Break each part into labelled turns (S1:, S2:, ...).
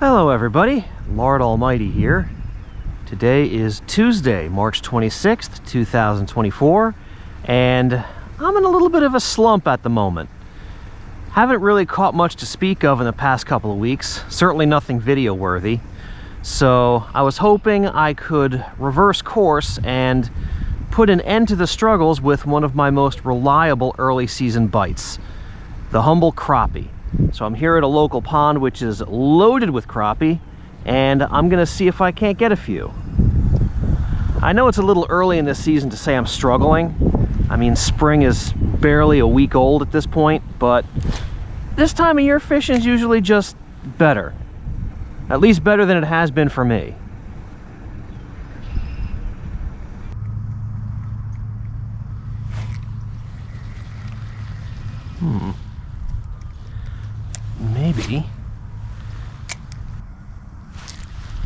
S1: Hello everybody, Lord Almighty here. Today is Tuesday, March 26th, 2024, and I'm in a little bit of a slump at the moment. Haven't really caught much to speak of in the past couple of weeks, certainly nothing video worthy. So I was hoping I could reverse course and put an end to the struggles with one of my most reliable early season bites, the humble crappie. So I'm here at a local pond which is loaded with crappie, and I'm gonna see if I can't get a few. I know it's a little early in this season to say I'm struggling. I mean, spring is barely a week old at this point, but this time of year fishing is usually just better. At least better than it has been for me. Maybe.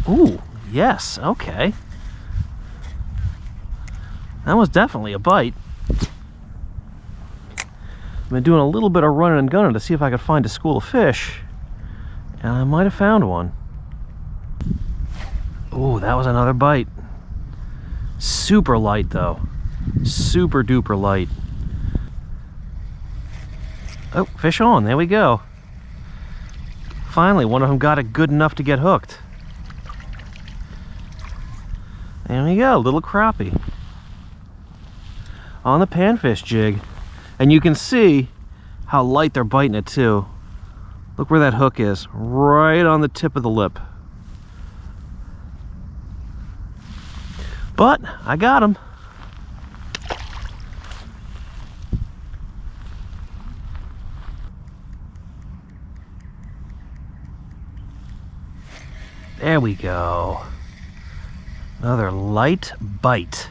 S1: Ooh, yes, okay. That was definitely a bite. I've been doing a little bit of running and gunning to see if I could find a school of fish, and I might have found one. Ooh, that was another bite. Super light though. Super duper light. Oh, fish on, there we go. Finally, one of them got it good enough to get hooked. There we go, little crappie. On the panfish jig. And you can see how light they're biting it too. Look where that hook is, right on the tip of the lip. But I got him. There we go. Another light bite.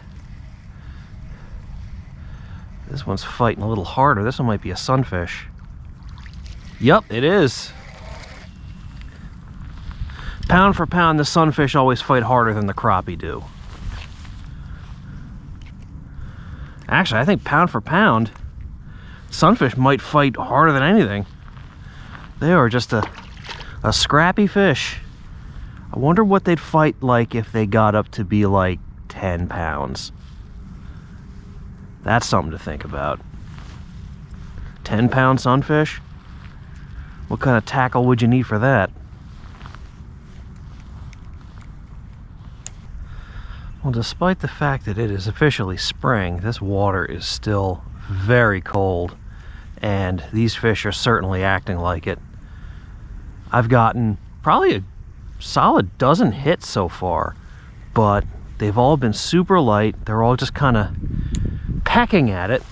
S1: This one's fighting a little harder. This one might be a sunfish. Yup, it is. Pound for pound, the sunfish always fight harder than the crappie do. Actually, I think pound for pound, sunfish might fight harder than anything. They are just a scrappy fish. I wonder what they'd fight like if they got up to be like 10 pounds. That's something to think about. 10-pound sunfish? What kind of tackle would you need for that? Well, despite the fact that it is officially spring, this water is still very cold, and these fish are certainly acting like it. I've gotten probably a solid dozen hits so far, but they've all been super light. They're all just kind of pecking at it,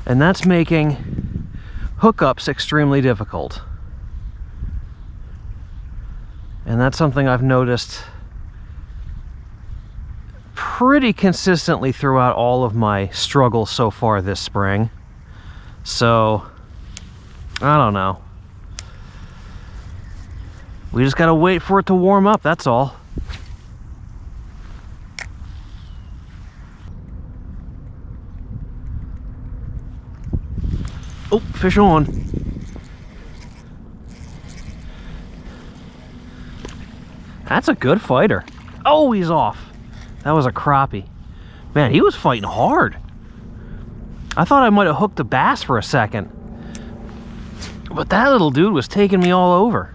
S1: and that's making hookups extremely difficult. And that's something I've noticed pretty consistently throughout all of my struggles so far this spring. So I don't know. We just gotta wait for it to warm up, that's all. Oh, fish on. That's a good fighter. Oh, he's off. That was a crappie. Man, he was fighting hard. I thought I might have hooked a bass for a second, but that little dude was taking me all over.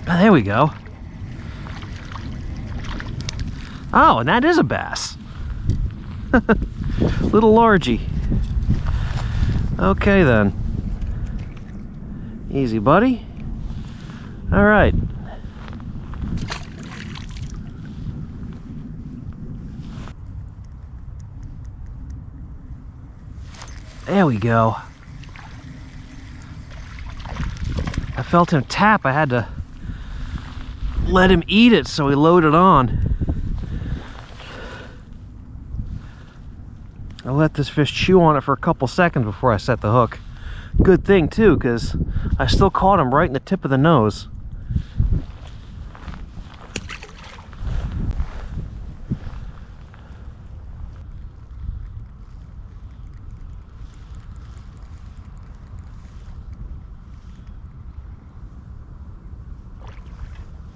S1: There we go. Oh, and that is a bass. Little largy. Okay then. Easy, buddy. All right. There we go. I felt him tap. I had to let him eat it, so he loaded on. I let this fish chew on it for a couple seconds before I set the hook. Good thing too, because I still caught him right in the tip of the nose.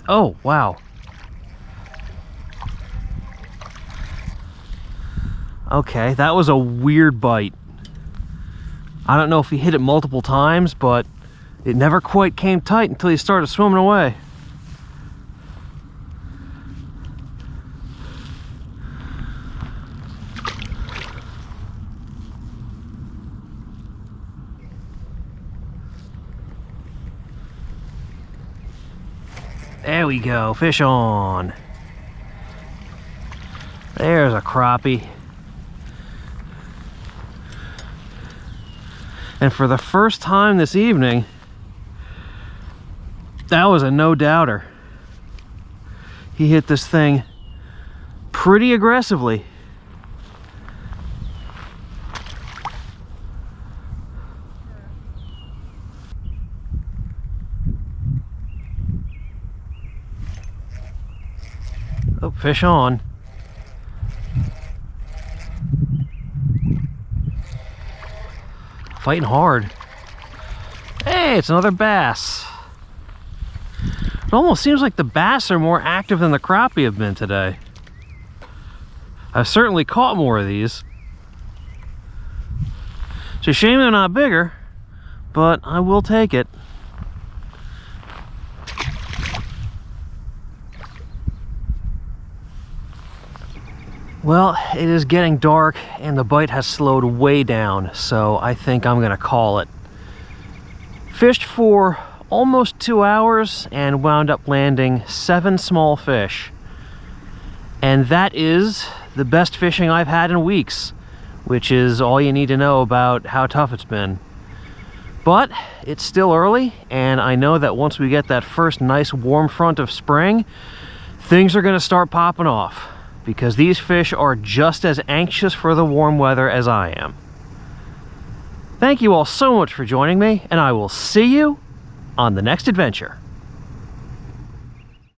S1: Oh, wow. Okay, that was a weird bite. I don't know if he hit it multiple times, but it never quite came tight until he started swimming away. There we go, fish on. There's a crappie. And for the first time this evening, that was a no-doubter. He hit this thing pretty aggressively. Oh, fish on. Fighting hard. Hey, it's another bass. It almost seems like the bass are more active than the crappie have been today. I've certainly caught more of these. It's a shame they're not bigger, but I will take it. Well, it is getting dark and the bite has slowed way down, so I think I'm gonna call it. Fished for almost 2 hours and wound up landing 7 small fish. And that is the best fishing I've had in weeks, which is all you need to know about how tough it's been. But it's still early, and I know that once we get that first nice warm front of spring, things are gonna start popping off, because these fish are just as anxious for the warm weather as I am. Thank you all so much for joining me, and I will see you on the next adventure.